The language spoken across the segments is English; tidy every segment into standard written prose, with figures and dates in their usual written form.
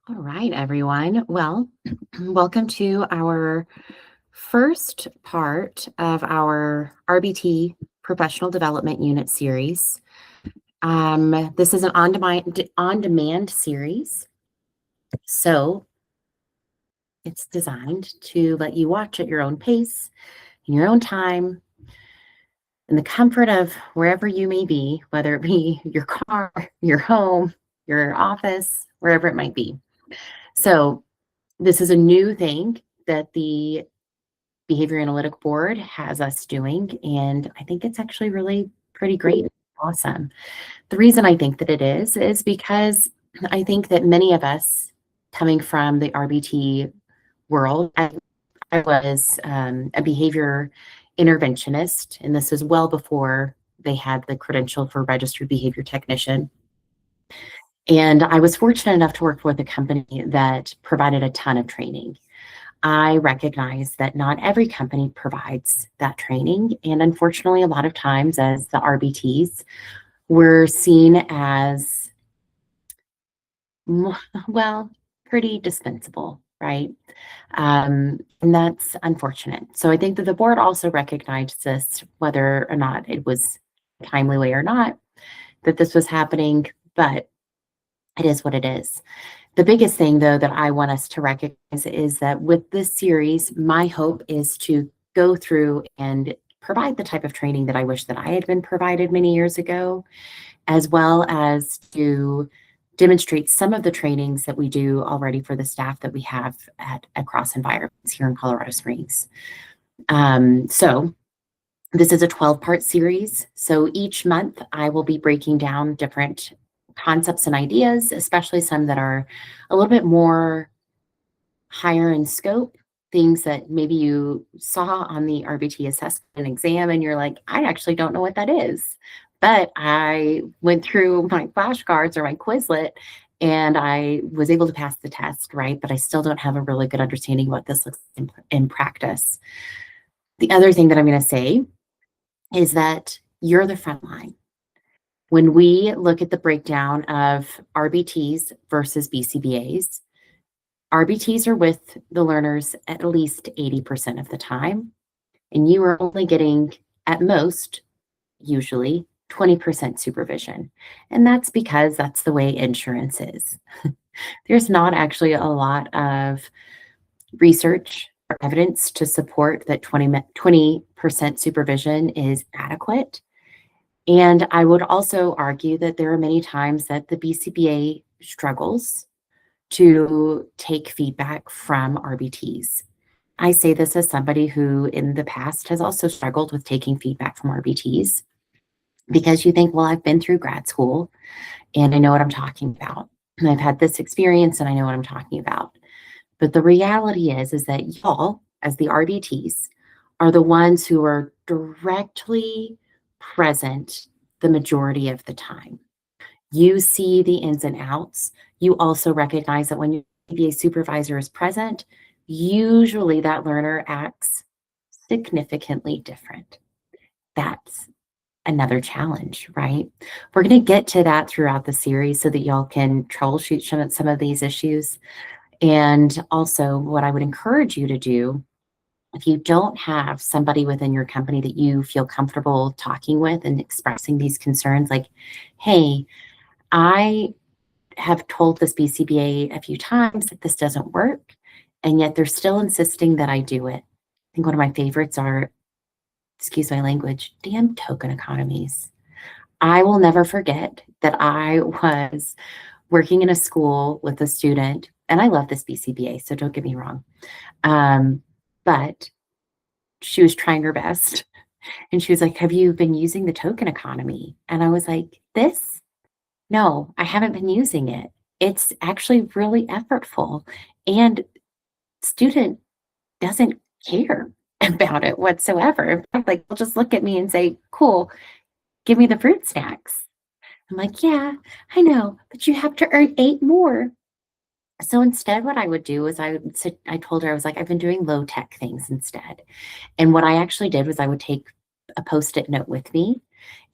All right, everyone. Well, welcome to our first part of our RBT Professional Development Unit series. This is an on-demand series, so it's designed to let you watch at your own pace, in your own time, in the comfort of wherever you may be, whether it be your car, your home, your office, wherever it might be. So this is a new thing that the Behavior Analytic Board has us doing, and I think it's actually really pretty great. Awesome. The reason I think that it is because I think that many of us coming from the RBT world, I was a behavior interventionist, and this is well before they had the credential for registered behavior technician. And I was fortunate enough to work with a company that provided a ton of training. I recognize that not every company provides that training. And unfortunately, a lot of times as the RBTs, we're seen as, well, pretty dispensable, right? And that's unfortunate. So I think that the board also recognized this, whether or not it was a timely way or not, that this was happening, but it is what it is. The biggest thing, though, that I want us to recognize is that with this series, my hope is to go through and provide the type of training that I wish that I had been provided many years ago, as well as to demonstrate some of the trainings that we do already for the staff that we have at across environments here in Colorado Springs. So this is a 12-part series. So each month I will be breaking down different concepts and ideas, especially some that are a little bit more higher in scope, things that maybe you saw on the RBT assessment and exam and you're like, I actually don't know what that is. But I went through my flashcards or my Quizlet and I was able to pass the test, right? But I still don't have a really good understanding of what this looks in practice. The other thing that I'm going to say is that you're the front line. When we look at the breakdown of RBTs versus BCBAs, RBTs are with the learners at least 80% of the time, and you are only getting, at most, usually 20% supervision. And that's because that's the way insurance is. There's not actually a lot of research or evidence to support that 20% supervision is adequate. And I would also argue that there are many times that the BCBA struggles to take feedback from RBTs. I say this as somebody who in the past has also struggled with taking feedback from RBTs because you think, well, I've been through grad school and I know what I'm talking about. And I've had this experience and I know what I'm talking about. But the reality is that y'all, as the RBTs, are the ones who are directly present the majority of the time. You see the ins and outs. You also recognize that when your ABA supervisor is present, usually that learner acts significantly different. That's another challenge, right? We're going to get to that throughout the series so that y'all can troubleshoot some of these issues. And also what I would encourage you to do, if you don't have somebody within your company that you feel comfortable talking with and expressing these concerns, like, hey, I have told this BCBA a few times that this doesn't work, and yet they're still insisting that I do it. I think one of my favorites are, excuse my language, damn token economies. I will never forget that I was working in a school with a student, and I love this BCBA, so don't get me wrong. But she was trying her best. And she was like, have you been using the token economy? And I was like, this? No, I haven't been using it. It's actually really effortful. And student doesn't care about it whatsoever. In fact, like, they'll just look at me and say, cool, give me the fruit snacks. I'm like, yeah, I know, but you have to earn 8 more. So instead, what I would do is I told her, I was like, I've been doing low tech things instead. And what I actually did was I would take a Post-it note with me.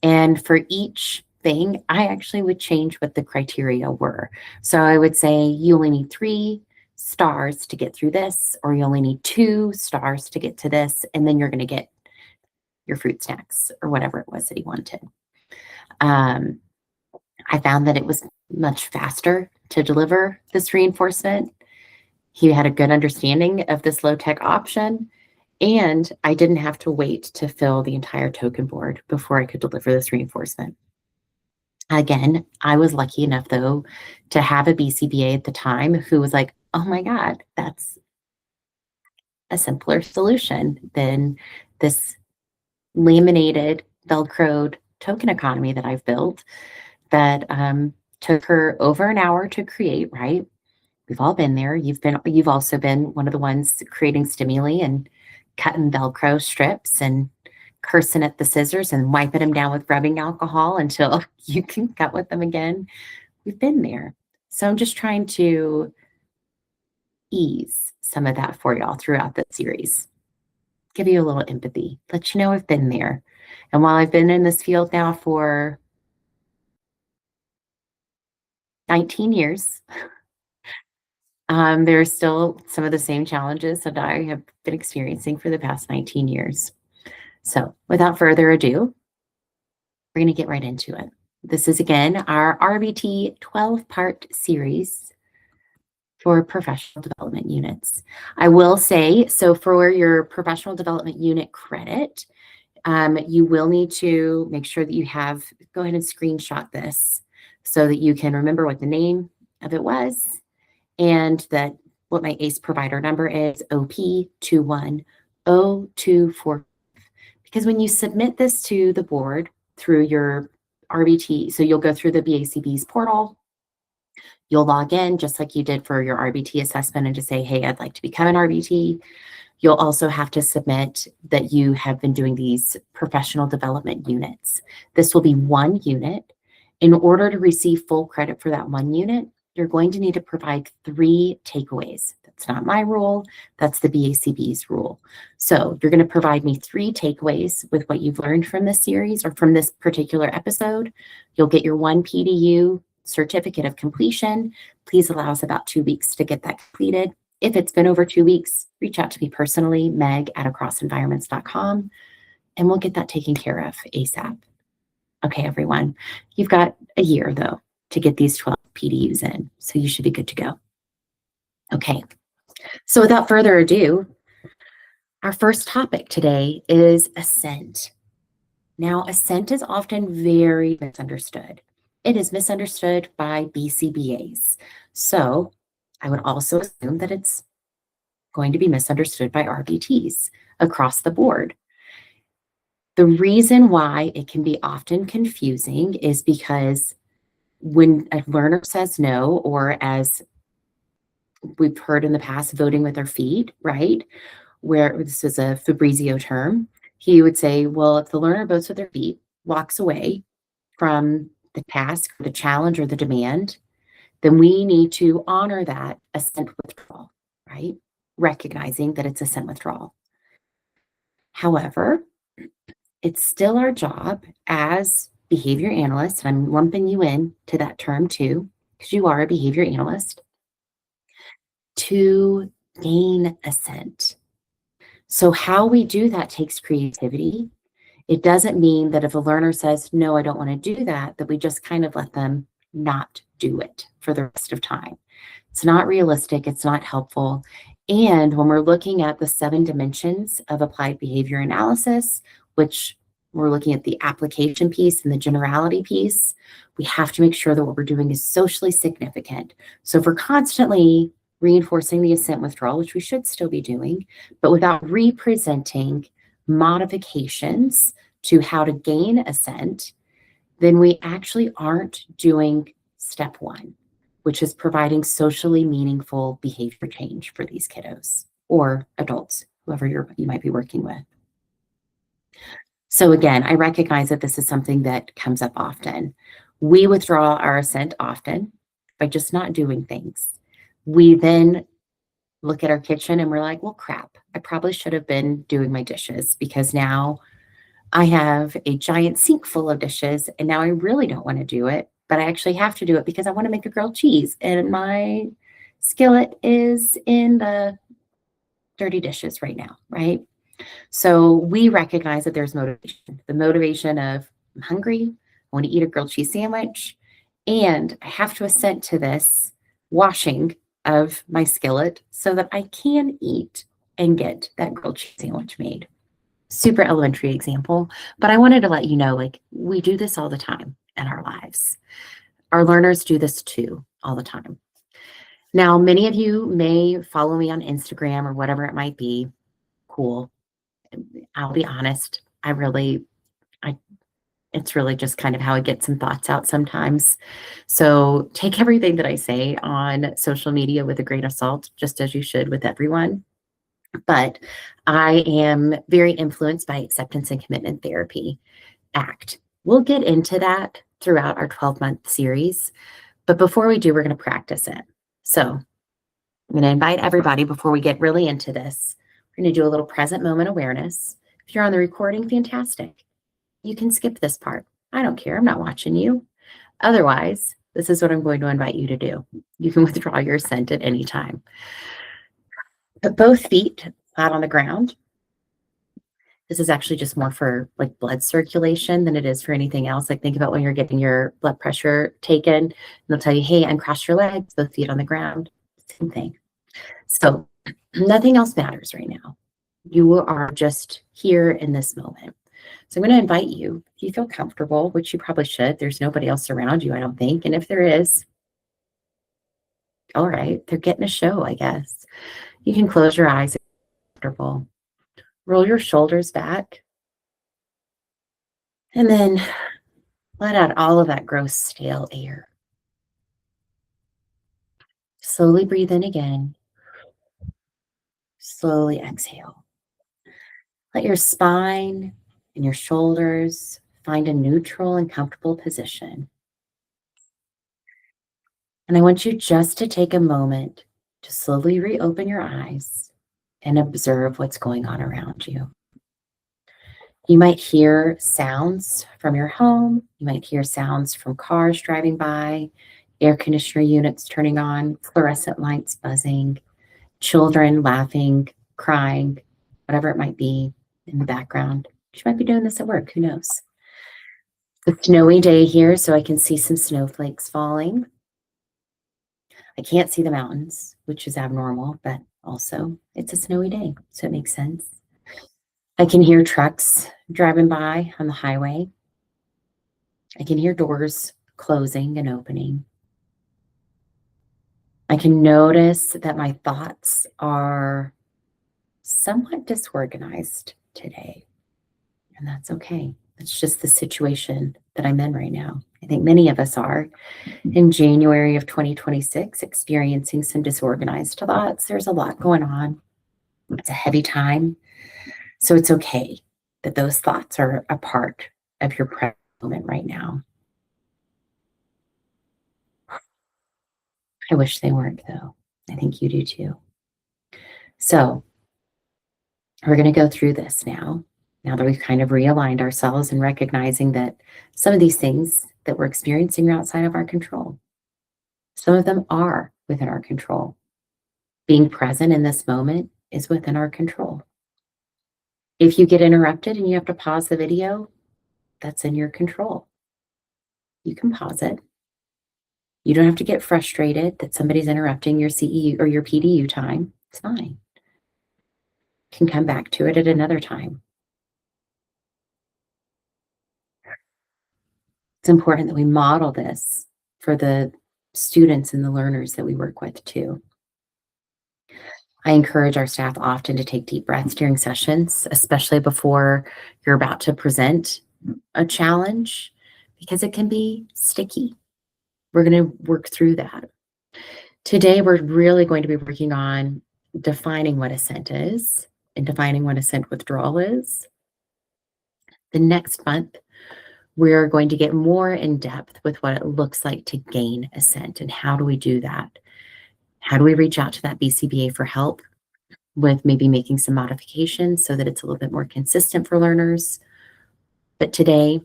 And for each thing, I actually would change what the criteria were. So I would say you only need 3 stars to get through this, or you only need 2 stars to get to this, and then you're going to get your fruit snacks or whatever it was that he wanted. Um, I found that it was much faster to deliver this reinforcement. He had a good understanding of this low-tech option, and I didn't have to wait to fill the entire token board before I could deliver this reinforcement. Again, I was lucky enough, though, to have a BCBA at the time who was like, oh my God, that's a simpler solution than this laminated, Velcroed token economy that I've built that took her over an hour to create, right? We've all been there. You've also been one of the ones creating stimuli and cutting Velcro strips and cursing at the scissors and wiping them down with rubbing alcohol until you can cut with them again. We've been there. So I'm just trying to ease some of that for y'all throughout the series. Give you a little empathy, let you know I've been there. And while I've been in this field now for 19 years, there are still some of the same challenges that I have been experiencing for the past 19 years. So without further ado, we're going to get right into it. This is, again, our RBT 12-part series for professional development units. I will say, so for your professional development unit credit, you will need to make sure that you have, go ahead and screenshot this so that you can remember what the name of it was and that what my ACE provider number is, OP21024. Because when you submit this to the board through your RBT, so you'll go through the BACB's portal, you'll log in just like you did for your RBT assessment and just say, hey, I'd like to become an RBT. You'll also have to submit that you have been doing these professional development units. This will be one unit. In order to receive full credit for that one unit, you're going to need to provide 3 takeaways. That's not my rule, that's the BACB's rule. So you're going to provide me 3 takeaways with what you've learned from this series or from this particular episode. You'll get your 1 PDU certificate of completion. Please allow us about 2 weeks to get that completed. If it's been over 2 weeks, reach out to me personally, meg@acrossenvironments.com, and we'll get that taken care of ASAP. Okay, everyone, you've got a year, though, to get these 12 PDUs in, so you should be good to go. Okay, so without further ado, our first topic today is Assent. Now, Assent is often very misunderstood. It is misunderstood by BCBAs. So I would also assume that it's going to be misunderstood by RBTs across the board. The reason why it can be often confusing is because when a learner says no, or as we've heard in the past, voting with their feet, right? Where this is a Fabrizio term, he would say, well, if the learner votes with their feet, walks away from the task, the challenge, or the demand, then we need to honor that assent withdrawal, right? Recognizing that it's assent withdrawal. However, it's still our job as behavior analysts, and I'm lumping you in to that term too, because you are a behavior analyst, to gain assent. So how we do that takes creativity. It doesn't mean that if a learner says, no, I don't want to do that, that we just kind of let them not do it for the rest of time. It's not realistic. It's not helpful. And when we're looking at the 7 dimensions of applied behavior analysis, which we're looking at the application piece and the generality piece, we have to make sure that what we're doing is socially significant. So if we're constantly reinforcing the assent withdrawal, which we should still be doing, but without representing modifications to how to gain assent, then we actually aren't doing step 1, which is providing socially meaningful behavior change for these kiddos or adults, whoever you might be working with. So again, I recognize that this is something that comes up often. We withdraw our assent often by just not doing things. We then look at our kitchen and we're like, well, crap, I probably should have been doing my dishes because now I have a giant sink full of dishes, and now I really don't want to do it, but I actually have to do it because I want to make a grilled cheese, and my skillet is in the dirty dishes right now, right? So we recognize that there's motivation, the motivation of I'm hungry, I want to eat a grilled cheese sandwich, and I have to assent to this washing of my skillet so that I can eat and get that grilled cheese sandwich made. Super elementary example, but I wanted to let you know, like, we do this all the time in our lives. Our learners do this too all the time. Now, many of you may follow me on Instagram or whatever it might be. Cool. I'll be honest. I it's really just kind of how I get some thoughts out sometimes. So take everything that I say on social media with a grain of salt, just as you should with everyone. But I am very influenced by acceptance and commitment therapy, ACT. We'll get into that throughout our 12-month series. But before we do, we're going to practice it. So I'm going to invite everybody before we get really into this. We're going to do a little present moment awareness. If you're on the recording, fantastic. You can skip this part. I don't care. I'm not watching you. Otherwise, this is what I'm going to invite you to do. You can withdraw your assent at any time. Put both feet flat on the ground. This is actually just more for like blood circulation than it is for anything else. Like think about when you're getting your blood pressure taken, and they'll tell you, hey, uncross your legs, both feet on the ground. Same thing. So nothing else matters right now. You are just here in this moment. So I'm going to invite you, if you feel comfortable, which you probably should. There's nobody else around you, I don't think. And if there is, all right, they're getting a show, I guess. You can close your eyes if you're comfortable. Roll your shoulders back. And then let out all of that gross, stale air. Slowly breathe in again. Slowly exhale. Let your spine and your shoulders find a neutral and comfortable position. And I want you just to take a moment to slowly reopen your eyes and observe what's going on around you. You might hear sounds from your home. You might hear sounds from cars driving by, air conditioner units turning on, fluorescent lights buzzing, children laughing, crying, whatever it might be in the background. You might be doing this at work, who knows? It's a snowy day here, so I can see some snowflakes falling. I can't see the mountains, which is abnormal, but also it's a snowy day, so it makes sense. I can hear trucks driving by on the highway. I can hear doors closing and opening. I can notice that my thoughts are somewhat disorganized today, and that's okay. It's just the situation that I'm in right now. I think many of us are in January of 2026 experiencing some disorganized thoughts. There's a lot going on. It's a heavy time. So it's okay that those thoughts are a part of your present moment right now. I wish they weren't, though. I think you do too. So we're going to go through this now that we've kind of realigned ourselves and recognizing that some of these things that we're experiencing are outside of our control. Some of them are within our control. Being present in this moment is within our control. If you get interrupted and you have to pause the video, that's in your control. You can pause it. You don't have to get frustrated that somebody's interrupting your CEU or your PDU time. It's fine. You can come back to it at another time. It's important that we model this for the students and the learners that we work with too. I encourage our staff often to take deep breaths during sessions, especially before you're about to present a challenge, because it can be sticky. We're going to work through that. Today, we're really going to be working on defining what assent is and defining what assent withdrawal is. The next month, we're going to get more in depth with what it looks like to gain assent and how do we do that? How do we reach out to that BCBA for help with maybe making some modifications so that it's a little bit more consistent for learners? But today,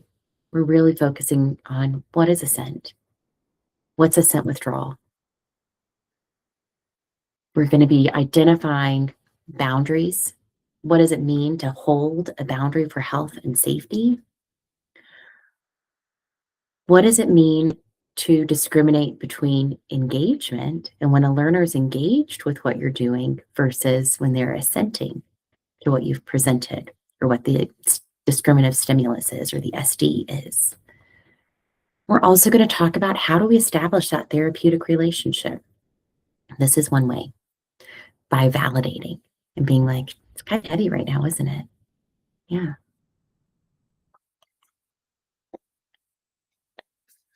we're really focusing on what is assent? What's assent withdrawal? We're going to be identifying boundaries. What does it mean to hold a boundary for health and safety? What does it mean to discriminate between engagement and when a learner is engaged with what you're doing versus when they're assenting to what you've presented or what the discriminative stimulus is or the SD is? We're also going to talk about how do we establish that therapeutic relationship. This is one way, by validating and being like, it's kind of heavy right now, isn't it? Yeah.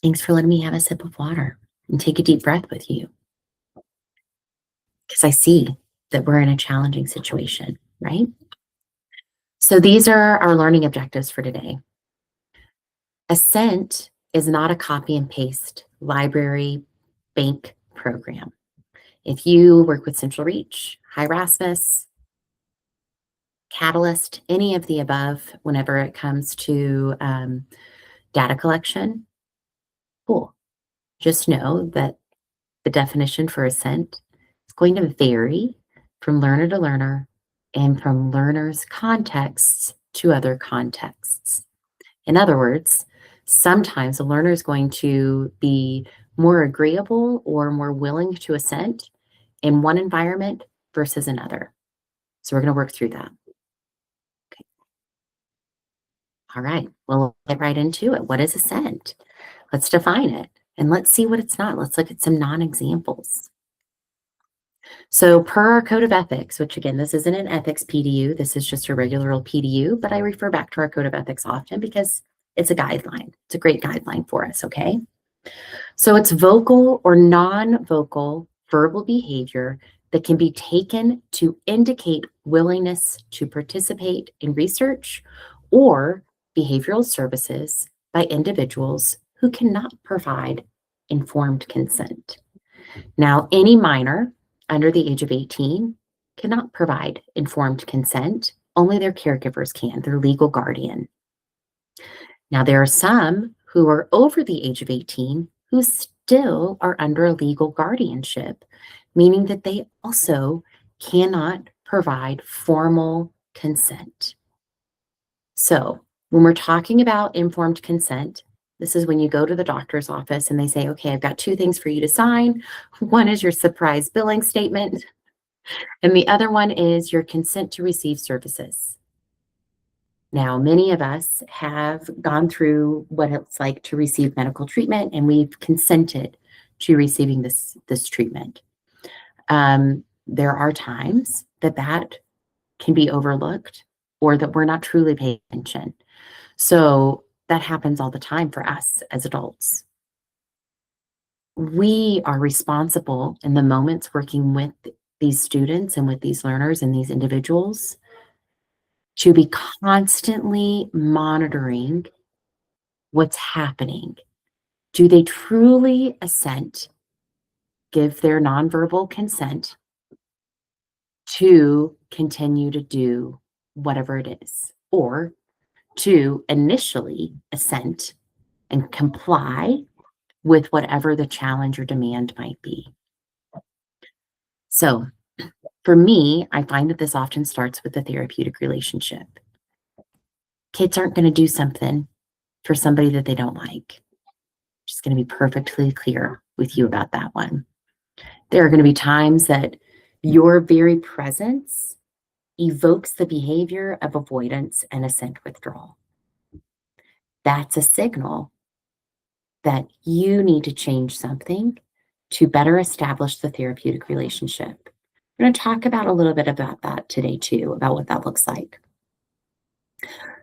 Thanks for letting me have a sip of water and take a deep breath with you. Because I see that we're in a challenging situation, right? So these are our learning objectives for today. Assent is not a copy and paste library bank program. If you work with Central Reach, High Rasmus, Catalyst, any of the above, whenever it comes to data collection, cool. Just know that the definition for assent is going to vary from learner to learner and from learners' contexts to other contexts. In other words, sometimes a learner is going to be more agreeable or more willing to assent in one environment versus another. So we're going to work through that. Okay. All right, well, we'll get right into it. What is assent? Let's define it and let's see what it's not. Let's look at some non-examples. So per our code of ethics, which again, this isn't an ethics PDU, this is just a regular old PDU, but I refer back to our code of ethics often because it's a guideline. It's a great guideline for us, okay? So it's vocal or non-vocal verbal behavior that can be taken to indicate willingness to participate in research or behavioral services by individuals who cannot provide informed consent. Now, any minor under the age of 18 cannot provide informed consent. Only their caregivers can, their legal guardian. Now, there are some who are over the age of 18 who still are under a legal guardianship, meaning that they also cannot provide formal consent. So when we're talking about informed consent, this is when you go to the doctor's office and they say, okay, I've got two things for you to sign. One is your surprise billing statement, and the other one is your consent to receive services. Now, many of us have gone through what it's like to receive medical treatment, and we've consented to receiving this treatment. There are times that can be overlooked or that we're not truly paying attention. So that happens all the time for us as adults. We are responsible in the moments working with these students and with these learners and these individuals to be constantly monitoring what's happening. Do they truly assent, give their nonverbal consent to continue to do whatever it is, or to initially assent and comply with whatever the challenge or demand might be? So for me, I find that this often starts with the therapeutic relationship. Kids aren't going to do something for somebody that they don't like. Just going to be perfectly clear with you about that one. There are going to be times that your very presence evokes the behavior of avoidance and assent withdrawal. That's a signal that you need to change something to better establish the therapeutic relationship. We're going to talk about a little bit about that today too, about what that looks like.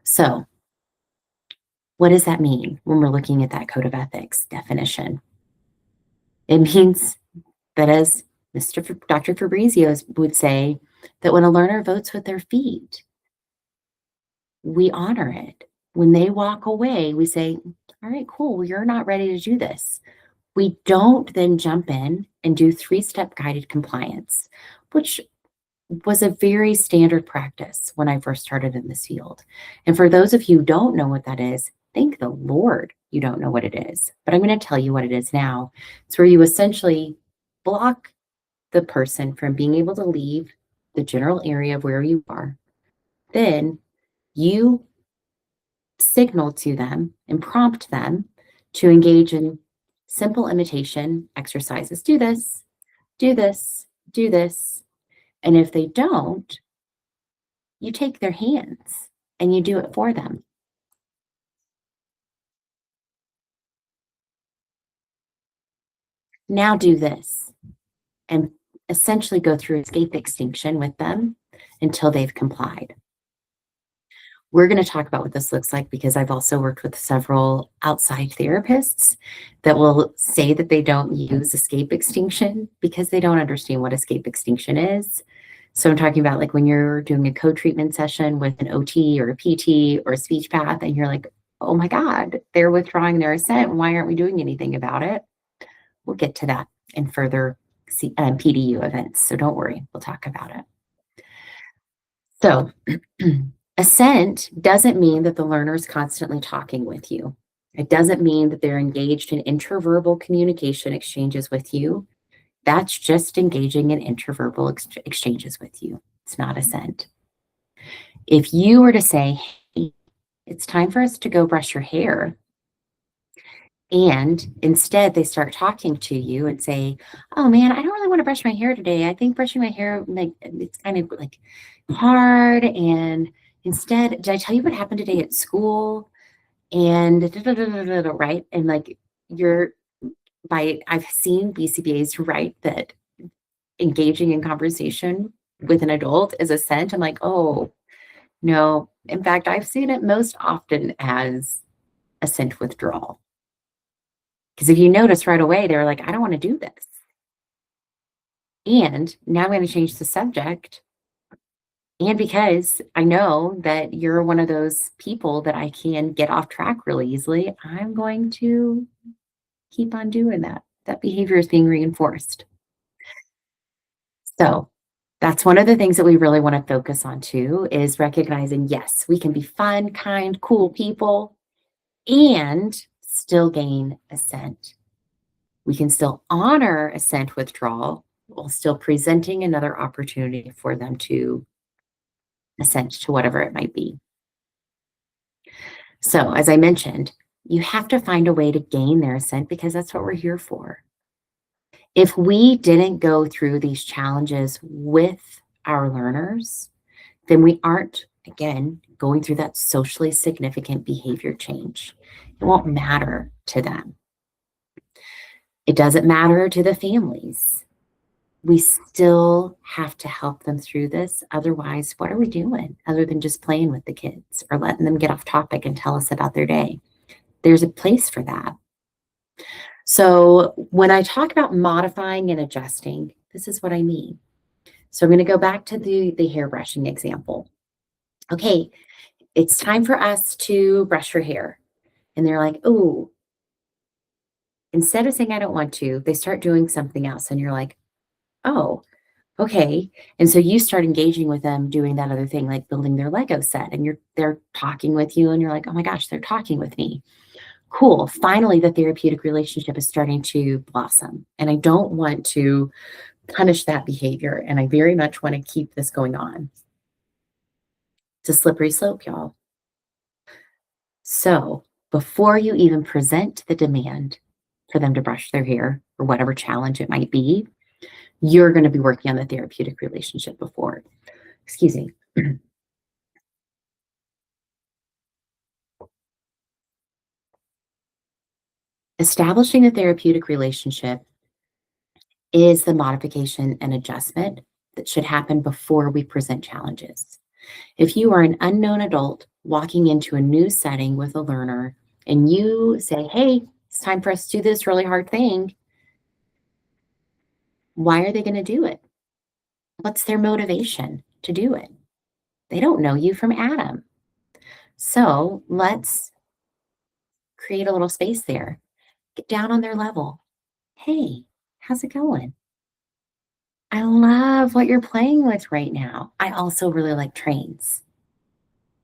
So what does that mean when we're looking at that code of ethics definition? It means that, as Dr. Fabrizio would say, that when a learner votes with their feet, we honor it. When they walk away, we say, all right, cool, well, you're not ready to do this. We don't then jump in and do 3-step guided compliance, which was a very standard practice when I first started in this field. And for those of you who don't know what that is, thank the Lord you don't know what it is. But I'm going to tell you what it is now. It's where you essentially block the person from being able to leave the general area of where you are. Then you signal to them and prompt them to engage in simple imitation exercises. Do this, do this, do this. And if they don't, you take their hands and you do it for them. Now do this, and essentially go through escape extinction with them until they've complied. We're going to talk about what this looks like because I've also worked with several outside therapists that will say that they don't use escape extinction because they don't understand what escape extinction is. So I'm talking about like when you're doing a co-treatment session with an OT or a PT or a speech path, and you're like, oh my God, they're withdrawing their assent. Why aren't we doing anything about it? We'll get to that in further PDU events. So don't worry, we'll talk about it. So assent doesn't mean that the learner is constantly talking with you. It doesn't mean that they're engaged in interverbal communication exchanges with you. That's just engaging in interverbal exchanges with you. It's not assent. If you were to say, hey, it's time for us to go brush your hair, and instead they start talking to you and say, oh man, I don't really want to brush my hair today. I think brushing my hair, like, it's kind of like hard. And instead, did I tell you what happened today at school? And right. And like I've seen BCBAs write that engaging in conversation with an adult is assent. I'm like, oh no. In fact, I've seen it most often as assent withdrawal. Because if you notice right away, they're like, I don't want to do this. And now I'm going to change the subject. And because I know that you're one of those people that I can get off track really easily, I'm going to keep on doing that. That behavior is being reinforced. So that's one of the things that we really want to focus on too, is recognizing, yes, we can be fun, kind, cool people and still gain assent. We can still honor assent withdrawal while still presenting another opportunity for them to assent to whatever it might be. So as I mentioned, you have to find a way to gain their assent because that's what we're here for. If we didn't go through these challenges with our learners, then we aren't, again, going through that socially significant behavior change. It won't matter to them. It doesn't matter to the families. We still have to help them through this. Otherwise, what are we doing other than just playing with the kids or letting them get off topic and tell us about their day? There's a place for that. So when I talk about modifying and adjusting, this is what I mean. So I'm going to go back to the hairbrushing example. Okay, it's time for us to brush your hair. And they're like, oh, instead of saying, I don't want to, they start doing something else. And you're like, oh, okay. And so you start engaging with them doing that other thing, like building their Lego set, and they're talking with you and you're like, oh my gosh, they're talking with me. Cool. Finally, the therapeutic relationship is starting to blossom. And I don't want to punish that behavior. And I very much want to keep this going on. It's a slippery slope, y'all. So before you even present the demand for them to brush their hair or whatever challenge it might be, you're going to be working on the therapeutic relationship before. Excuse me. Establishing a therapeutic relationship is the modification and adjustment that should happen before we present challenges. If you are an unknown adult walking into a new setting with a learner and you say, hey, it's time for us to do this really hard thing, why are they going to do it? What's their motivation to do it? They don't know you from Adam. So let's create a little space there. Get down on their level. Hey, how's it going? I love what you're playing with right now. I also really like trains.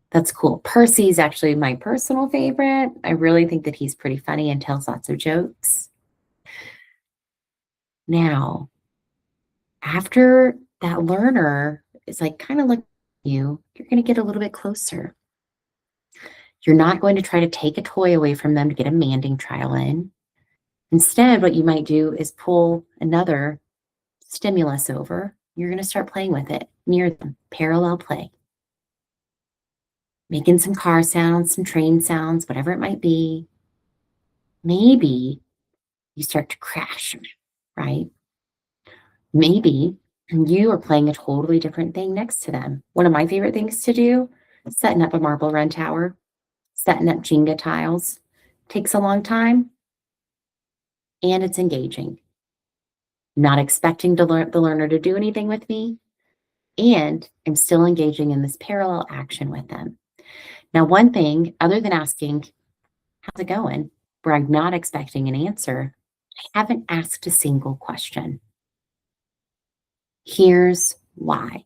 That's cool. Percy's actually my personal favorite. I really think that he's pretty funny and tells lots of jokes. Now, after that learner is like kind of looking at you, you're going to get a little bit closer. You're not going to try to take a toy away from them to get a manding trial in. Instead, what you might do is pull another stimulus over. You're going to start playing with it near them, parallel play, making some car sounds, some train sounds, whatever it might be. Maybe you start to crash, right? Maybe you are playing a totally different thing next to them. One of my favorite things to do, setting up a marble run tower, setting up Jenga tiles. Takes a long time and it's engaging. Not expecting the learner to do anything with me, and I'm still engaging in this parallel action with them. Now, one thing, other than asking, how's it going, where I'm not expecting an answer, I haven't asked a single question. Here's why.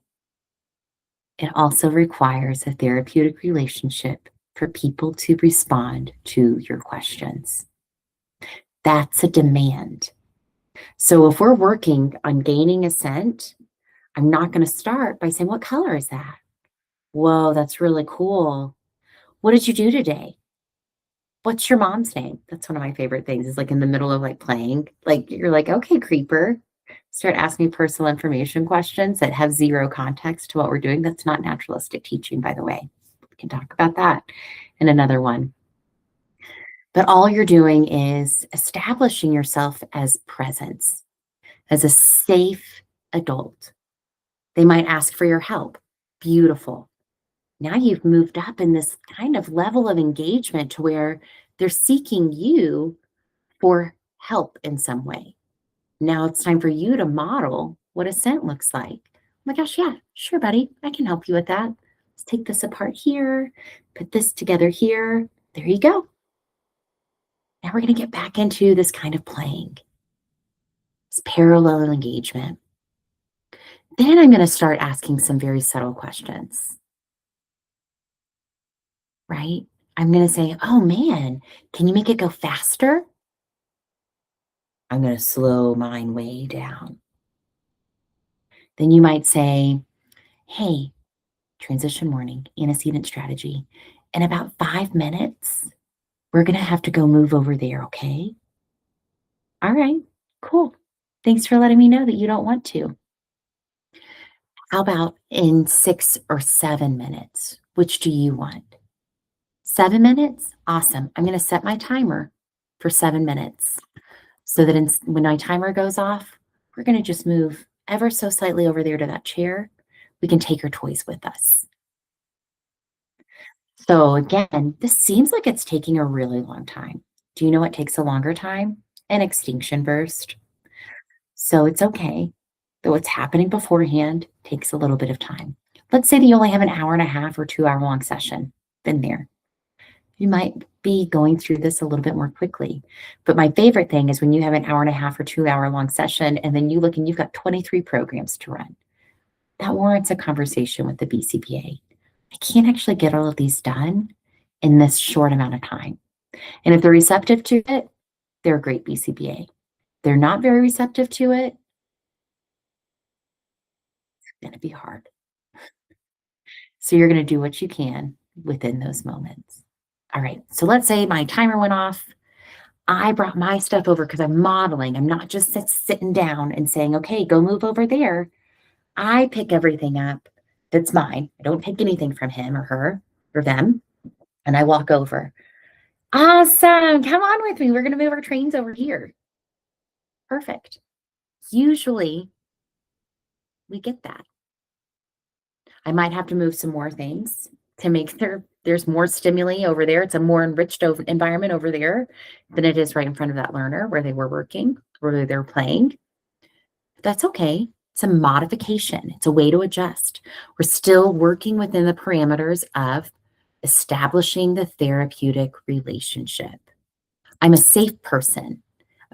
It also requires a therapeutic relationship for people to respond to your questions. That's a demand. So if we're working on gaining assent, I'm not going to start by saying, what color is that? Whoa, that's really cool. What did you do today? What's your mom's name? That's one of my favorite things, is like in the middle of like playing, like you're like, okay, creeper, start asking personal information questions that have zero context to what we're doing. That's not naturalistic teaching, by the way. We can talk about that in another one. But all you're doing is establishing yourself as presence, as a safe adult. They might ask for your help. Beautiful. Now you've moved up in this kind of level of engagement to where they're seeking you for help in some way. Now it's time for you to model what assent looks like. Oh my gosh, yeah, sure, buddy. I can help you with that. Let's take this apart here, put this together here. There you go. Now we're going to get back into this kind of playing, this parallel engagement. Then I'm going to start asking some very subtle questions, right? I'm going to say, oh man, can you make it go faster? I'm going to slow mine way down. Then you might say, hey, transition morning, antecedent strategy. In about 5 minutes, we're going to have to go move over there, okay? All right, cool. Thanks for letting me know that you don't want to. How about in 6 or 7 minutes? Which do you want? 7 minutes? Awesome. I'm going to set my timer for 7 minutes so that when my timer goes off, we're going to just move ever so slightly over there to that chair. We can take our toys with us. So again, this seems like it's taking a really long time. Do you know what takes a longer time? An extinction burst. So it's okay that what's happening beforehand takes a little bit of time. Let's say that you only have an hour and a half or 2 hour long session. Been there. You might be going through this a little bit more quickly. But my favorite thing is when you have an hour and a half or 2 hour long session and then you look and you've got 23 programs to run. That warrants a conversation with the BCBA. I can't actually get all of these done in this short amount of time. And if they're receptive to it, they're a great BCBA. They're not very receptive to it, it's going to be hard. So you're going to do what you can within those moments. All right, so let's say my timer went off. I brought my stuff over because I'm modeling. I'm not just sitting down and saying, okay, go move over there. I pick everything up that's mine. I don't take anything from him or her or them. And I walk over. Awesome. Come on with me. We're going to move our trains over here. Perfect. Usually we get that. I might have to move some more things to make there's more stimuli over there. It's a more enriched environment over there than it is right in front of that learner where they were working, where they're playing. But that's okay. It's a modification. It's a way to adjust. We're still working within the parameters of establishing the therapeutic relationship. I'm a safe person.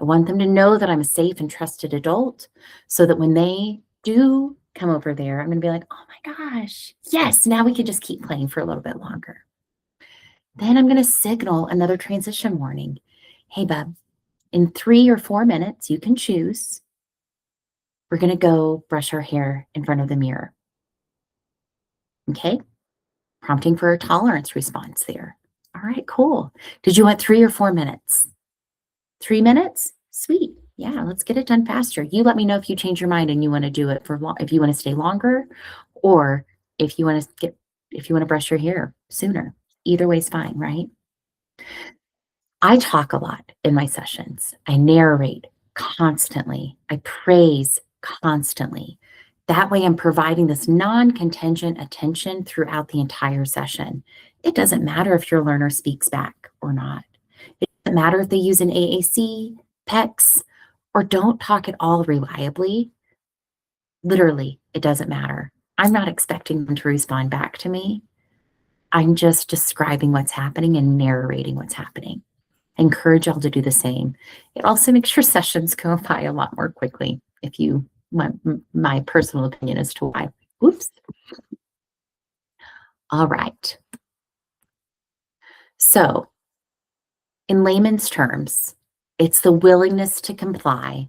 I want them to know that I'm a safe and trusted adult so that when they do come over there, I'm going to be like, oh my gosh, yes, now we can just keep playing for a little bit longer. Then I'm going to signal another transition warning. Hey, bub, in 3 or 4 minutes, you can choose. We're going to go brush our hair in front of the mirror. Okay? Prompting for a tolerance response there. All right, cool. Did you want 3 or 4 minutes? 3 minutes? Sweet. Yeah, let's get it done faster. You let me know if you change your mind and you want to do it for if you want to stay longer, or if you want to brush your hair sooner. Either way is fine, right? I talk a lot in my sessions. I narrate constantly. I praise constantly. That way I'm providing this non-contingent attention throughout the entire session. It doesn't matter if your learner speaks back or not. It doesn't matter if they use an AAC, PECS, or don't talk at all reliably. Literally, it doesn't matter. I'm not expecting them to respond back to me. I'm just describing what's happening and narrating what's happening. I encourage y'all to do the same. It also makes your sessions go by a lot more quickly, if you want my personal opinion as to why. Oops. All right. So in layman's terms, it's the willingness to comply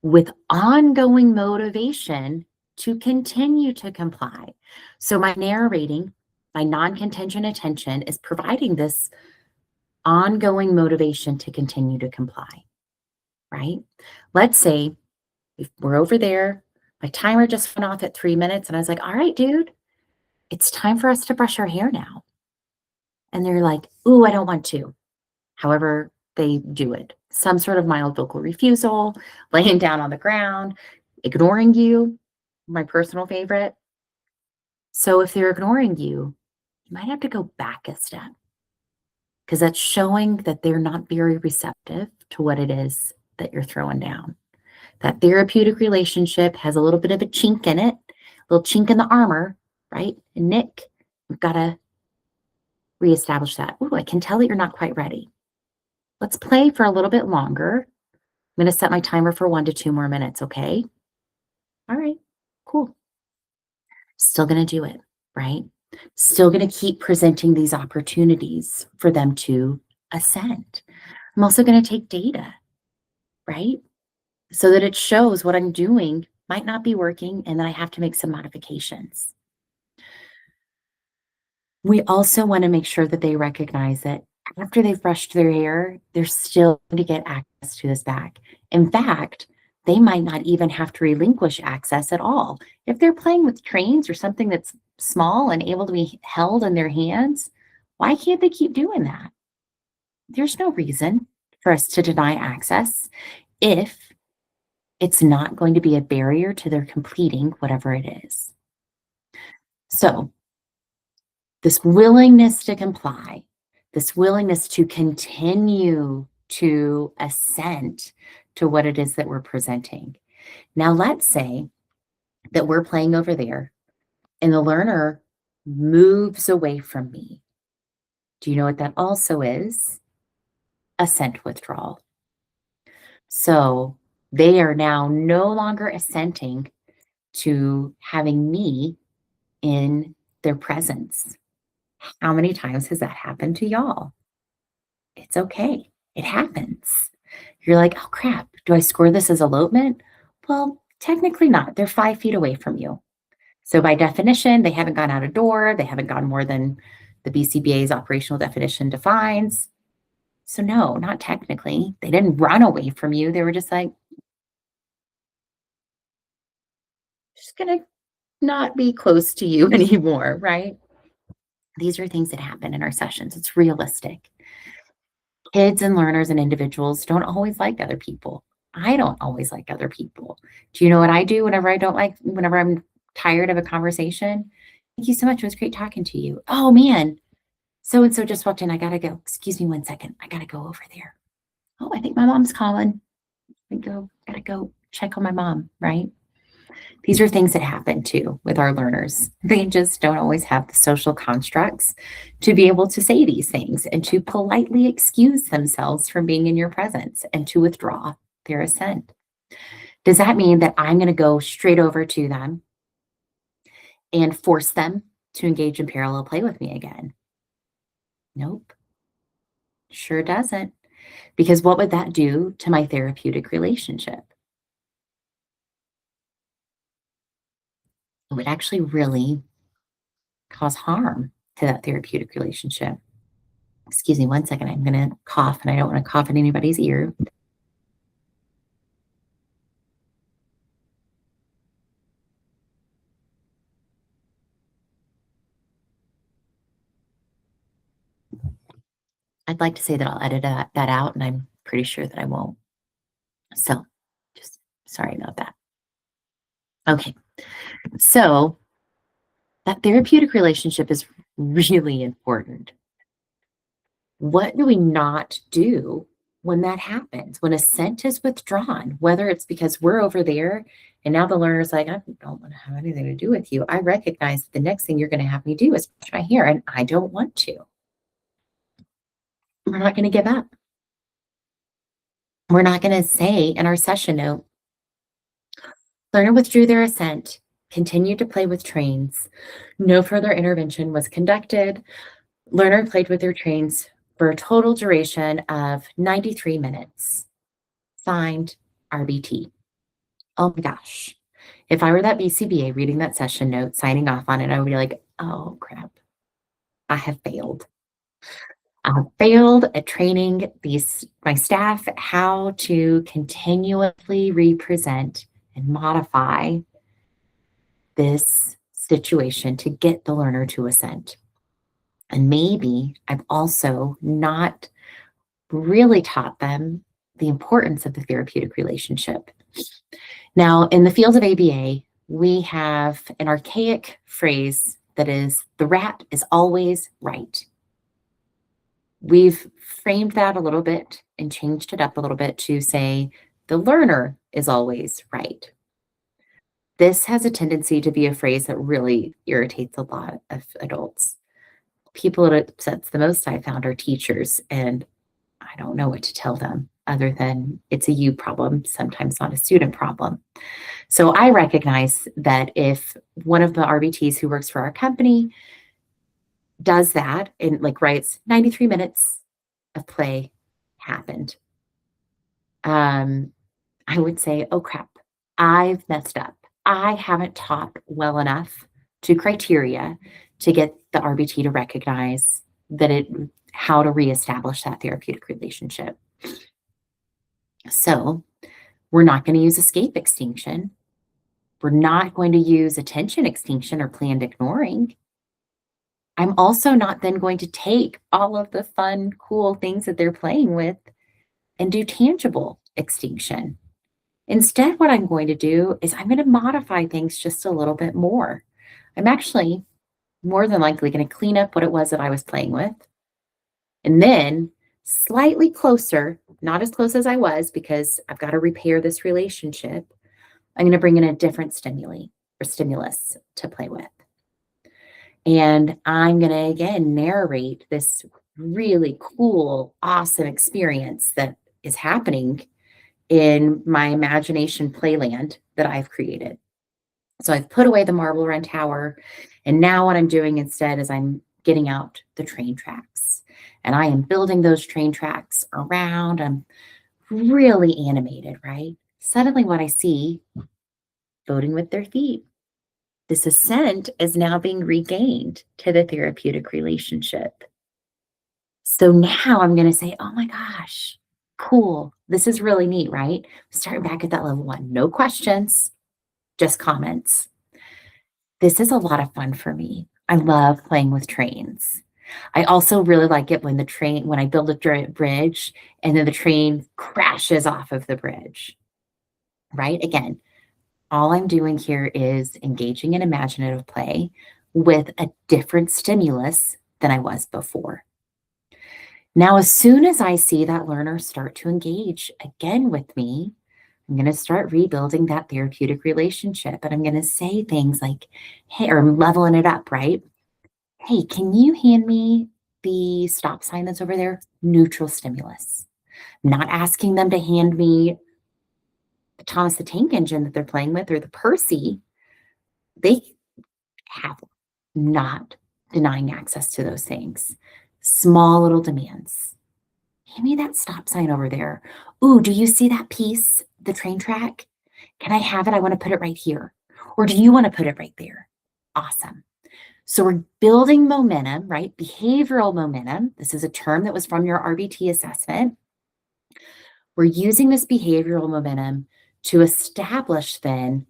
with ongoing motivation to continue to comply. So my narrating, my non-contingent attention is providing this ongoing motivation to continue to comply, right? Let's say if we're over there, my timer just went off at 3 minutes and I was like, all right, dude, it's time for us to brush our hair now. And they're like, ooh, I don't want to. However, they do it. Some sort of mild vocal refusal, laying down on the ground, ignoring you, my personal favorite. So if they're ignoring you, you might have to go back a step, because that's showing that they're not very receptive to what it is that you're throwing down. That therapeutic relationship has a little bit of a chink in it, a little chink in the armor, right? And Nick, we've got to reestablish that. Ooh, I can tell that you're not quite ready. Let's play for a little bit longer. I'm going to set my timer for 1 to 2 more minutes, okay? All right, cool. Still going to do it, right? Still going to keep presenting these opportunities for them to assent. I'm also going to take data, right? So that it shows what I'm doing might not be working and then I have to make some modifications. We also want to make sure that they recognize that after they've brushed their hair, they're still going to get access to this back. In fact, they might not even have to relinquish access at all. If they're playing with trains or something that's small and able to be held in their hands, why can't they keep doing that? There's no reason for us to deny access if it's not going to be a barrier to their completing whatever it is. So this willingness to comply, this willingness to continue to assent to what it is that we're presenting. Now, let's say that we're playing over there and the learner moves away from me. Do you know what that also is? Assent withdrawal. So they are now no longer assenting to having me in their presence. How many times has that happened to y'all? It's okay. It happens. You're like, oh crap, do I score this as elopement? Well, technically not. They're 5 feet away from you. So by definition, they haven't gone out a door. They haven't gone more than the BCBA's operational definition defines. So no, not technically. They didn't run away from you. They were just like, just gonna not be close to you anymore, right? These are things that happen in our sessions. It's realistic. Kids and learners and individuals don't always like other people. I don't always like other people. Do you know what I do whenever I'm tired of a conversation? Thank you so much. It was great talking to you. Oh man, so-and-so just walked in. I gotta go. Excuse me 1 second. I gotta go over there. Oh, I think my mom's calling. Gotta go check on my mom, right? These are things that happen too with our learners. They just don't always have the social constructs to be able to say these things and to politely excuse themselves from being in your presence and to withdraw their assent. Does that mean that I'm going to go straight over to them and force them to engage in parallel play with me again? Nope, sure doesn't. Because what would that do to my therapeutic relationship? It would actually really cause harm to that therapeutic relationship. Excuse me one second. I'm going to cough, and I don't want to cough in anybody's ear. I'd like to say that I'll edit that out, and I'm pretty sure that I won't. So just sorry about that. Okay. So that therapeutic relationship is really important. What do we not do when that happens? When Assent is withdrawn, whether it's because we're over there and now the learner's like, I don't want to have anything to do with you. I recognize that the next thing you're going to have me do is brush my hair, and I don't want to. We're not going to give up. We're not going to say in our session note, learner withdrew their Assent, continued to play with trains. No further intervention was conducted. Learner played with their trains for a total duration of 93 minutes. Signed, RBT. Oh my gosh. If I were that BCBA reading that session note, signing off on it, I would be like, oh crap, I have failed. I have failed at training my staff how to continuously represent and modify this situation to get the learner to Assent. And maybe I've also not really taught them the importance of the therapeutic relationship. Now, in the field of ABA, we have an archaic phrase that is, the rat is always right. We've framed that a little bit and changed it up a little bit to say, the learner is always right. This has a tendency to be a phrase that really irritates a lot of adults. People it upsets the most, I found, are teachers, and I don't know what to tell them other than it's a you problem, sometimes not a student problem. So I recognize that if one of the RBTs who works for our company does that and like writes 93 minutes of play happened, I would say, oh crap, I've messed up. I haven't taught well enough to criteria to get the RBT to recognize that how to reestablish that therapeutic relationship. So we're not going to use escape extinction. We're not going to use attention extinction or planned ignoring. I'm also not then going to take all of the fun, cool things that they're playing with and do tangible extinction. Instead, what I'm going to do is I'm going to modify things just a little bit more. I'm actually more than likely going to clean up what it was that I was playing with. And then slightly closer, not as close as I was because I've got to repair this relationship, I'm going to bring in a different stimulus to play with. And I'm going to, again, narrate this really cool, awesome experience that is happening in my imagination playland that I've created. So I've put away the marble run tower. And now what I'm doing instead is I'm getting out the train tracks. And I am building those train tracks around. I'm really animated, right? Suddenly what I see, voting with their feet. This Assent is now being regained to the therapeutic relationship. So now I'm going to say, oh my gosh, cool. This is really neat, right? Starting back at that level 1, no questions, just comments. This is a lot of fun for me. I love playing with trains. I also really like it when I build a bridge and then the train crashes off of the bridge, right? Again, all I'm doing here is engaging in imaginative play with a different stimulus than I was before. Now, as soon as I see that learner start to engage again with me, I'm going to start rebuilding that therapeutic relationship. And I'm going to say things like, hey, or I'm leveling it up, right? Hey, can you hand me the stop sign that's over there? Neutral stimulus. I'm not asking them to hand me the Thomas the Tank Engine that they're playing with or the Percy, they have not denying access to those things. Small little demands. Hand me that stop sign over there. Ooh, do you see that piece, the train track? Can I have it? I want to put it right here. Or do you want to put it right there? Awesome. So we're building momentum, right? Behavioral momentum. This is a term that was from your RBT assessment. We're using this behavioral momentum to establish then,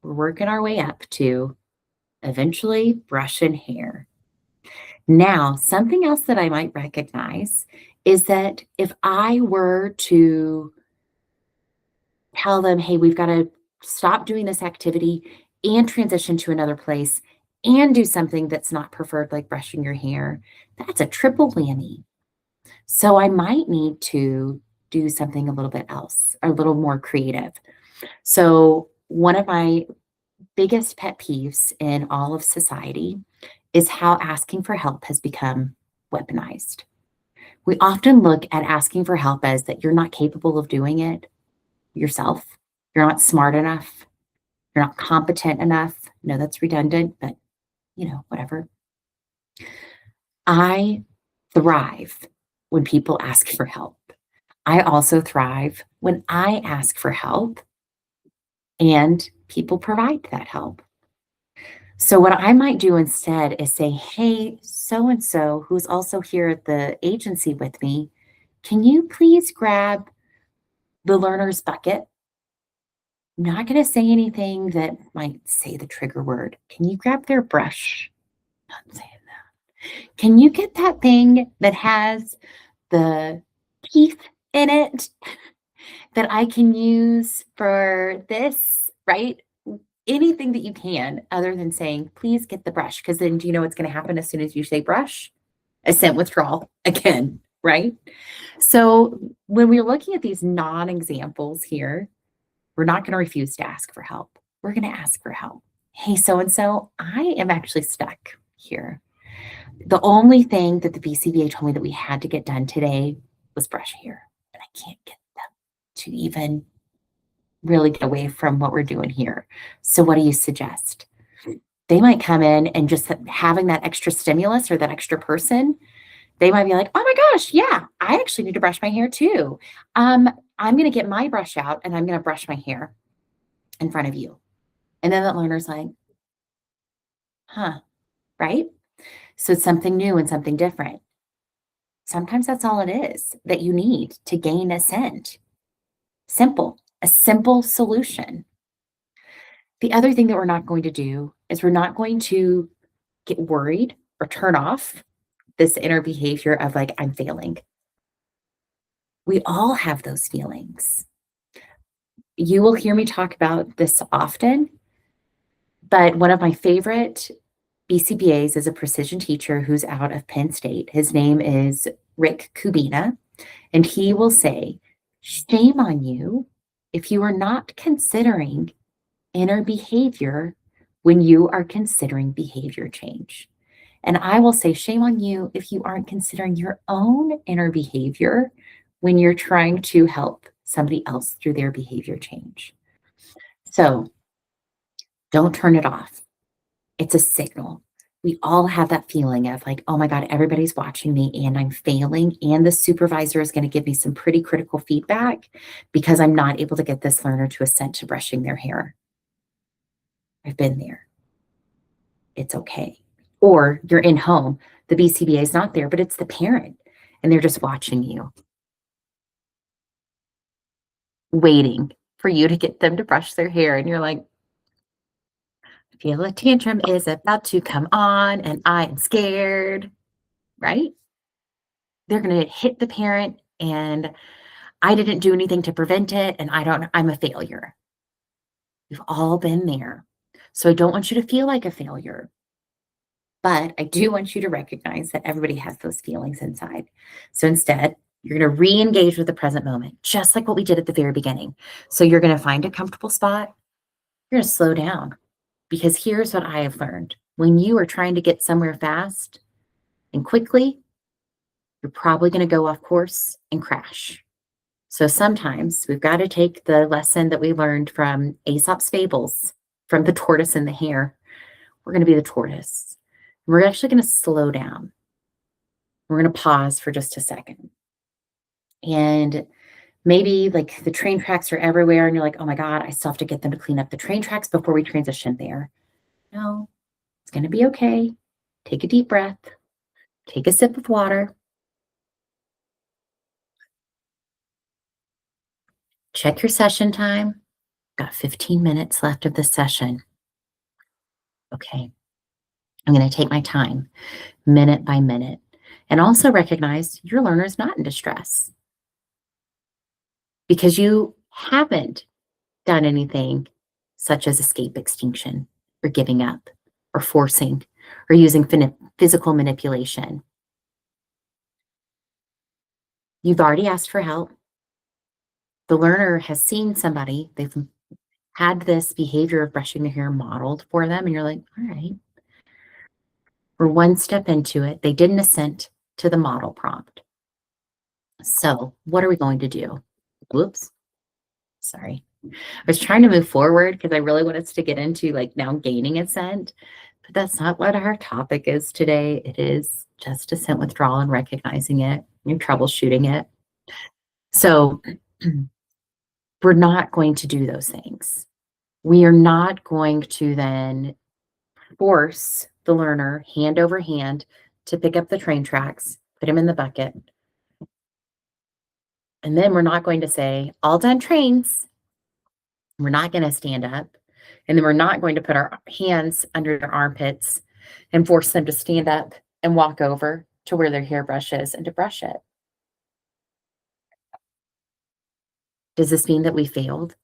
we're working our way up to eventually brush and hair. Now, something else that I might recognize is that if I were to tell them, hey, we've got to stop doing this activity and transition to another place and do something that's not preferred, like brushing your hair, that's a triple whammy. So I might need to do something a little bit else, or a little more creative. So one of my biggest pet peeves in all of society is how asking for help has become weaponized. We often look at asking for help as that you're not capable of doing it yourself. You're not smart enough. You're not competent enough. No, that's redundant, but whatever. I thrive when people ask for help. I also thrive when I ask for help and people provide that help. So what I might do instead is say, hey, so-and-so, who's also here at the agency with me, can you please grab the learner's bucket? I'm not going to say anything that might say the trigger word. Can you grab their brush? Not saying that. Can you get that thing that has the teeth in it that I can use for this, right? Anything that you can, other than saying, please get the brush. Because then do you know what's going to happen as soon as you say brush? Assent withdrawal again, right? So when we're looking at these non-examples here, we're not going to refuse to ask for help. We're going to ask for help. Hey, so-and-so, I am actually stuck here. The only thing that the BCBA told me that we had to get done today was brush hair. And I can't get them to even really get away from what we're doing here. So what do you suggest? They might come in and just having that extra stimulus or that extra person, they might be like, oh my gosh, yeah, I actually need to brush my hair too. I'm going to get my brush out and I'm going to brush my hair in front of you. And then that learner's like, huh, right? So it's something new and something different. Sometimes that's all it is that you need to gain assent. Simple, a simple solution. The other thing that we're not going to do is we're not going to get worried or turn off this inner behavior of like, I'm failing. We all have those feelings. You will hear me talk about this often, but one of my favorite BCBAs is a precision teacher who's out of Penn State. His name is Rick Kubina, and he will say, shame on you if you are not considering inner behavior when you are considering behavior change. And I will say, shame on you if you aren't considering your own inner behavior when you're trying to help somebody else through their behavior change. So don't turn it off. It's a signal. We all have that feeling of like, oh my God, everybody's watching me and I'm failing. And the supervisor is going to give me some pretty critical feedback because I'm not able to get this learner to assent to brushing their hair. I've been there. It's okay. Or you're in home, the BCBA is not there, but it's the parent and they're just watching you, waiting for you to get them to brush their hair. And you're like, I feel a tantrum is about to come on and I am scared, right? They're going to hit the parent and I didn't do anything to prevent it. And I'm a failure. We've all been there. So I don't want you to feel like a failure. But I do want you to recognize that everybody has those feelings inside. So instead, you're going to re-engage with the present moment, just like what we did at the very beginning. So you're going to find a comfortable spot. You're going to slow down because here's what I have learned. When you are trying to get somewhere fast and quickly, you're probably going to go off course and crash. So sometimes we've got to take the lesson that we learned from Aesop's fables, from the tortoise and the hare. We're going to be the tortoise. We're actually going to slow down. We're going to pause for just a second. And maybe like the train tracks are everywhere and you're like, oh my God, I still have to get them to clean up the train tracks before we transition there. No, it's going to be okay. Take a deep breath, take a sip of water, check your session time. Got 15 minutes left of the session. Okay, I'm going to take my time minute by minute and also recognize your learner is not in distress because you haven't done anything such as escape extinction or giving up or forcing or using physical manipulation. You've already asked for help. The learner has seen somebody, they've had this behavior of brushing their hair modeled for them, and you're like, all right, we're one step into it. They didn't assent to the model prompt. So what are we going to do? Whoops, sorry. I was trying to move forward because I really want us to get into like now gaining assent, but that's not what our topic is today. It is just assent withdrawal and recognizing it and troubleshooting it. So we're not going to do those things. We are not going to then force the learner hand over hand to pick up the train tracks, put them in the bucket. And then we're not going to say, all done trains. We're not going to stand up. And then we're not going to put our hands under their armpits and force them to stand up and walk over to where their hairbrush is and to brush it. Does this mean that we failed?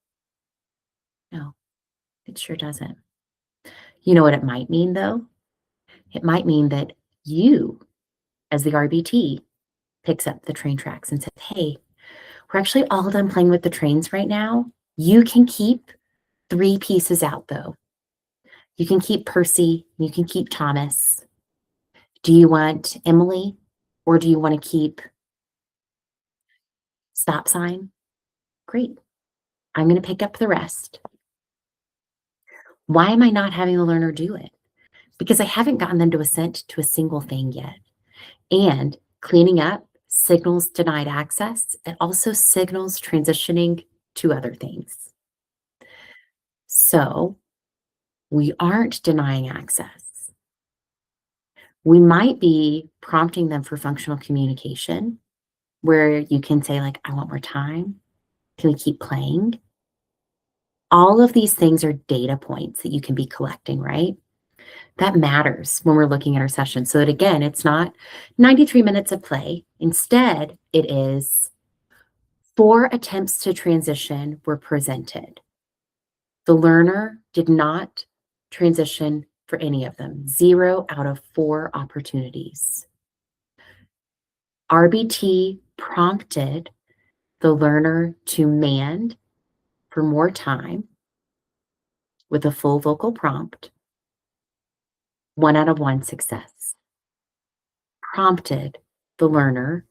No, it sure doesn't. You know what it might mean, though? It might mean that you, as the RBT, picks up the train tracks and says, hey, we're actually all done playing with the trains right now. You can keep 3 pieces out, though. You can keep Percy, you can keep Thomas. Do you want Emily, or do you want to keep stop sign? Great. I'm going to pick up the rest. Why am I not having the learner do it? Because I haven't gotten them to assent to a single thing yet. And cleaning up signals denied access. It also signals transitioning to other things. So we aren't denying access. We might be prompting them for functional communication, where you can say, like, I want more time. Can we keep playing? All of these things are data points that you can be collecting, right? That matters when we're looking at our session. So that, again, it's not 93 minutes of play. Instead, it is 4 attempts to transition were presented. The learner did not transition for any of them. 0 out of 4 opportunities. RBT prompted the learner to mand for more time with a full vocal prompt. 1 out of 1 success. Prompted the learner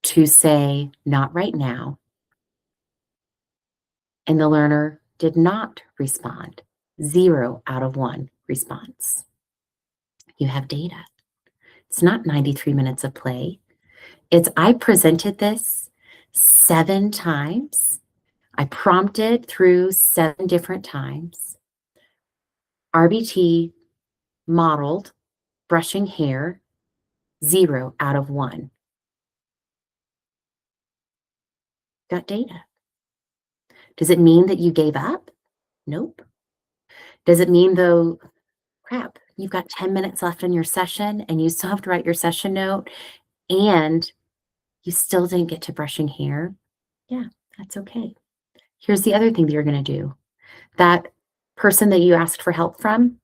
to say, not right now. And the learner did not respond. 0 out of 1 response. You have data. It's not 93 minutes of play. It's I presented this 7 times. I prompted through 7 different times. RBT modeled brushing hair, 0 out of 1. Got data. Does it mean that you gave up? Nope. Does it mean, though, crap, you've got 10 minutes left in your session and you still have to write your session note and you still didn't get to brushing hair? Yeah, that's okay. Here's the other thing that you're going to do. That person that you asked for help from,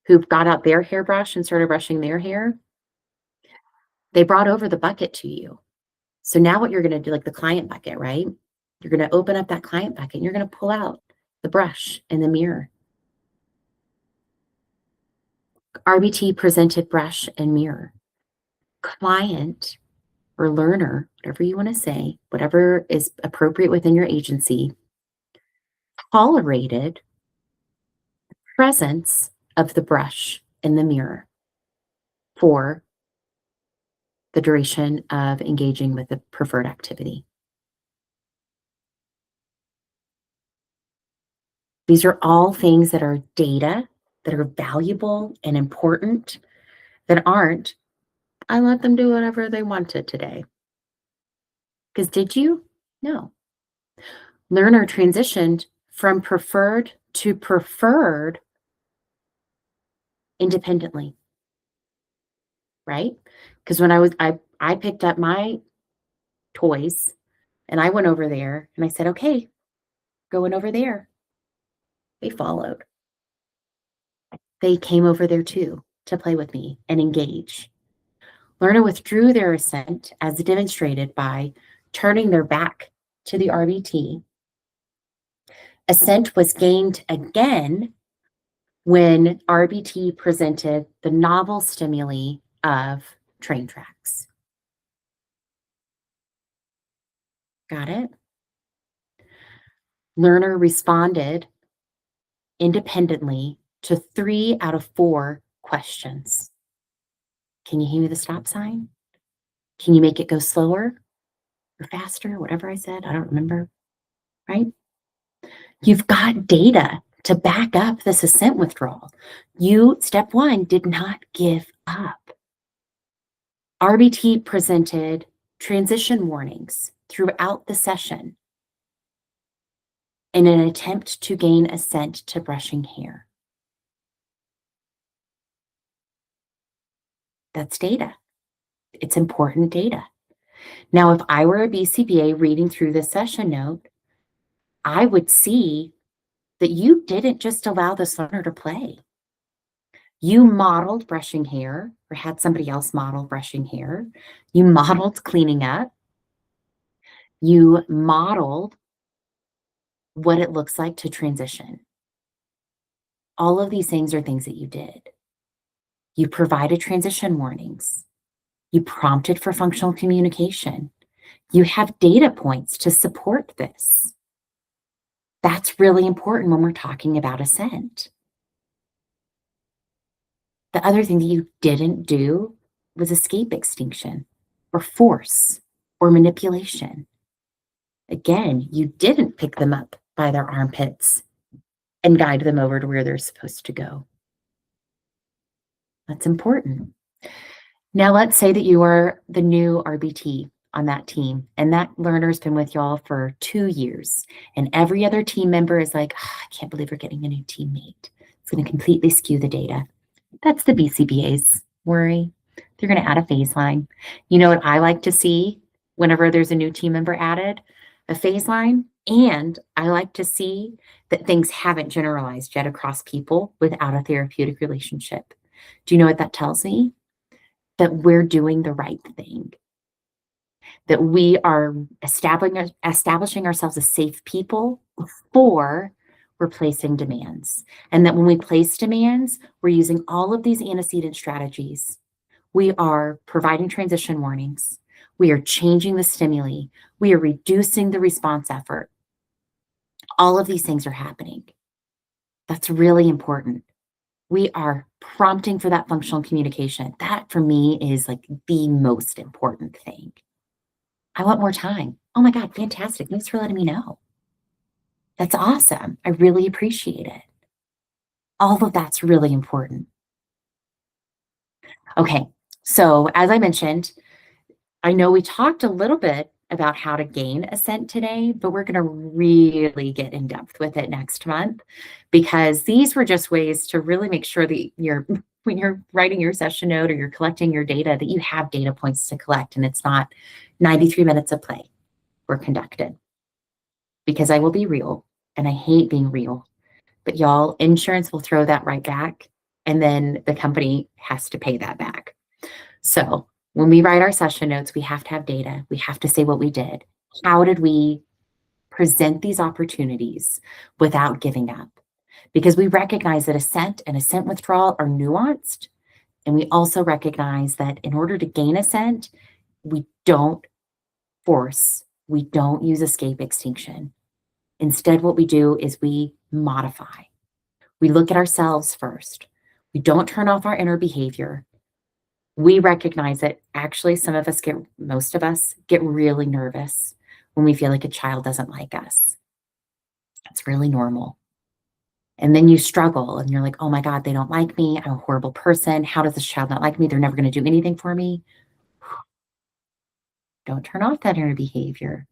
who got out their hairbrush and started brushing their hair, they brought over the bucket to you. So now what you're going to do, like the client bucket, right? You're going to open up that client bucket and you're going to pull out the brush and the mirror. RBT presented brush and mirror. Client or learner, whatever you want to say, whatever is appropriate within your agency, tolerated presence of the brush in the mirror for the duration of engaging with the preferred activity. These are all things that are data, that are valuable and important, that aren't, I let them do whatever they wanted today. Because did you? No. Learner transitioned from preferred to preferred independently, right? Because when I picked up my toys and I went over there and I said, okay, going over there. They followed. They came over there too to play with me and engage. Learner withdrew their assent as demonstrated by turning their back to the RBT. Assent was gained again when RBT presented the novel stimuli of train tracks. Got it? Learner responded independently to 3 out of 4 questions. Can you hear the stop sign? Can you make it go slower or faster? Whatever I said, I don't remember, right? You've got data to back up this assent withdrawal. You, step 1, did not give up. RBT presented transition warnings throughout the session in an attempt to gain assent to brushing hair. That's data. It's important data. Now, if I were a BCBA reading through this session note, I would see that you didn't just allow this learner to play. You modeled brushing hair or had somebody else model brushing hair. You modeled cleaning up. You modeled what it looks like to transition. All of these things are things that you did. You provided transition warnings. You prompted for functional communication. You have data points to support this. That's really important when we're talking about assent. The other thing that you didn't do was escape extinction or force or manipulation. Again, you didn't pick them up by their armpits and guide them over to where they're supposed to go. That's important. Now, let's say that you are the new RBT on that team, and that learner's been with y'all for 2 years, and every other team member is like, oh, I can't believe we're getting a new teammate. It's going to completely skew the data. That's the BCBA's worry. They're going to add a phase line. You know what I like to see whenever there's a new team member added? A phase line. And I like to see that things haven't generalized yet across people without a therapeutic relationship. Do you know what that tells me? That we're doing the right thing. That we are establishing ourselves as safe people before we're placing demands. And that when we place demands, we're using all of these antecedent strategies. We are providing transition warnings. We are changing the stimuli. We are reducing the response effort. All of these things are happening. That's really important. We are prompting for that functional communication. That for me is like the most important thing. I want more time. Oh my God, fantastic. Thanks for letting me know. That's awesome. I really appreciate it. All of that's really important. Okay, so as I mentioned, I know we talked a little bit about how to gain assent today, but we're going to really get in depth with it next month, because these were just ways to really make sure that when you're writing your session note or you're collecting your data, that you have data points to collect and it's not 93 minutes of play were conducted. Because I will be real, and I hate being real, but y'all, insurance will throw that right back, and then the company has to pay that back. So when we write our session notes, we have to have data. We have to say what we did. How did we present these opportunities without giving up? Because we recognize that assent and assent withdrawal are nuanced. And we also recognize that in order to gain assent, We don't force, we don't use escape extinction. Instead, what we do is we modify. We look at ourselves first. We don't turn off our inner behavior. We recognize that actually most of us get really nervous when we feel like a child doesn't like us. It's really normal. And then you struggle and you're like, oh my God, they don't like me. I'm a horrible person. How does this child not like me? They're never going to do anything for me. Don't turn off that inner behavior.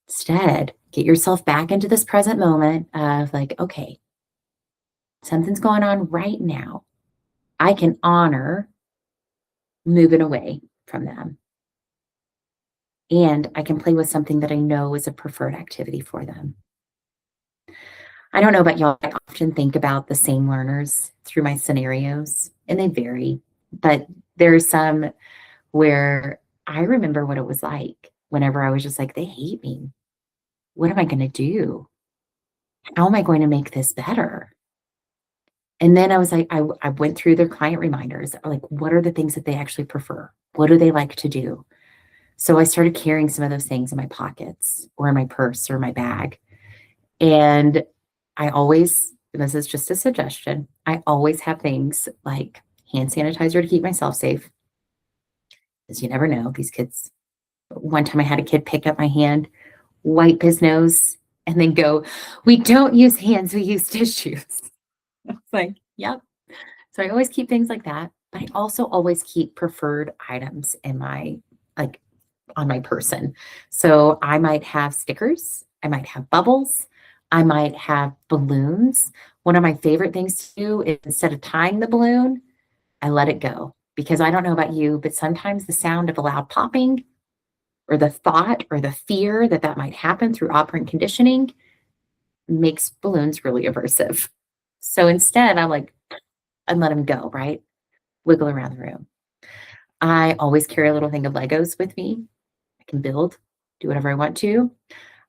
Instead, get yourself back into this present moment of like, okay, something's going on right now. I can honor moving away from them. And I can play with something that I know is a preferred activity for them. I don't know about y'all, I often think about the same learners through my scenarios, and they vary, but there's some where I remember what it was like whenever I was just like, they hate me. What am I going to do? How am I going to make this better? And then I was like, I went through their client reminders, like, what are the things that they actually prefer? What do they like to do? So I started carrying some of those things in my pockets or in my purse or my bag. And this is just a suggestion, I always have things like hand sanitizer to keep myself safe, because you never know. These kids, one time I had a kid pick up my hand, wipe his nose, and then go, we don't use hands, we use tissues. I was like, yep. So I always keep things like that, but I also always keep preferred items in like on my person. So I might have stickers, I might have bubbles, I might have balloons. One of my favorite things to do is, instead of tying the balloon, I let it go, because I don't know about you, but sometimes the sound of a loud popping or the thought or the fear that that might happen through operant conditioning makes balloons really aversive. So instead, I'm like, and let them go, right? Wiggle around the room. I always carry a little thing of Legos with me. I can build, do whatever I want to.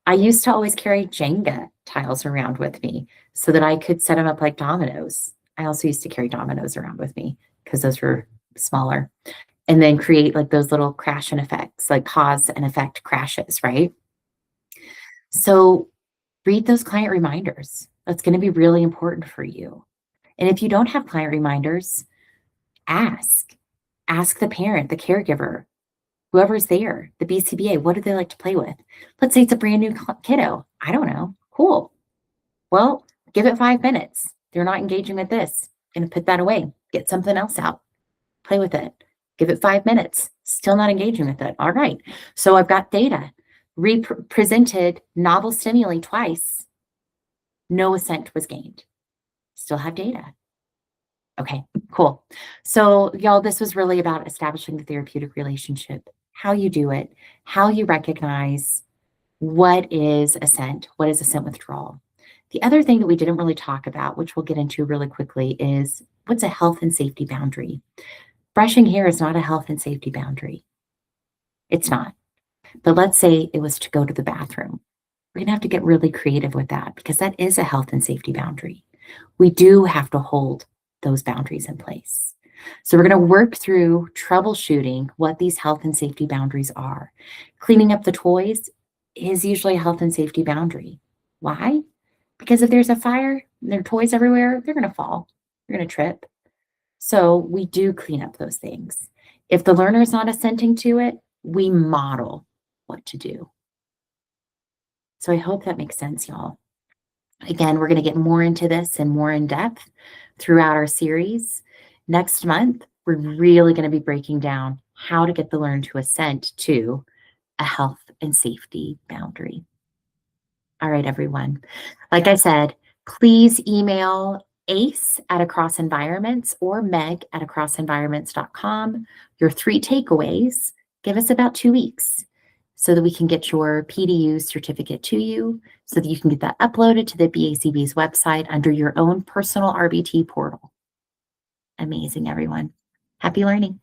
I used to always carry Jenga tiles around with me so that I could set them up like dominoes. I also used to carry dominoes around with me because those were smaller, and then create like those little crash and effects, like cause and effect crashes, right? So read those client reminders. That's going to be really important for you. And if you don't have client reminders, ask. Ask the parent, the caregiver, whoever's there, the BCBA, what do they like to play with? Let's say it's a brand new kiddo. I don't know. Cool. Well, give it 5 minutes. They're not engaging with this. Gonna put that away. Get something else out. Play with it. Give it 5 minutes. Still not engaging with it. All right. So I've got data. Presented novel stimuli twice. No assent was gained. Still have data. Okay, cool. So y'all, this was really about establishing the therapeutic relationship, how you do it, how you recognize what is assent, what is assent withdrawal. The other thing that we didn't really talk about, which we'll get into really quickly, is what's a health and safety boundary. Brushing hair is not a health and safety boundary. It's not. But let's say it was to go to the bathroom. We're going to have to get really creative with that, because that is a health and safety boundary. We do have to hold those boundaries in place. So we're going to work through troubleshooting what these health and safety boundaries are. Cleaning up the toys is usually a health and safety boundary. Why? Because if there's a fire and there are toys everywhere, they're going to fall. They're going to trip. So we do clean up those things. If the learner is not assenting to it, we model what to do. So I hope that makes sense, y'all. Again, we're going to get more into this and more in depth throughout our series. Next month, we're really going to be breaking down how to get the learner to assent to a health and safety boundary. All right, everyone. Like I said, please email ace@acrossenvironments or meg@acrossenvironments.com. Your 3 takeaways. Give us about 2 weeks so that we can get your PDU certificate to you, so that you can get that uploaded to the BACB's website under your own personal RBT portal. Amazing, everyone. Happy learning.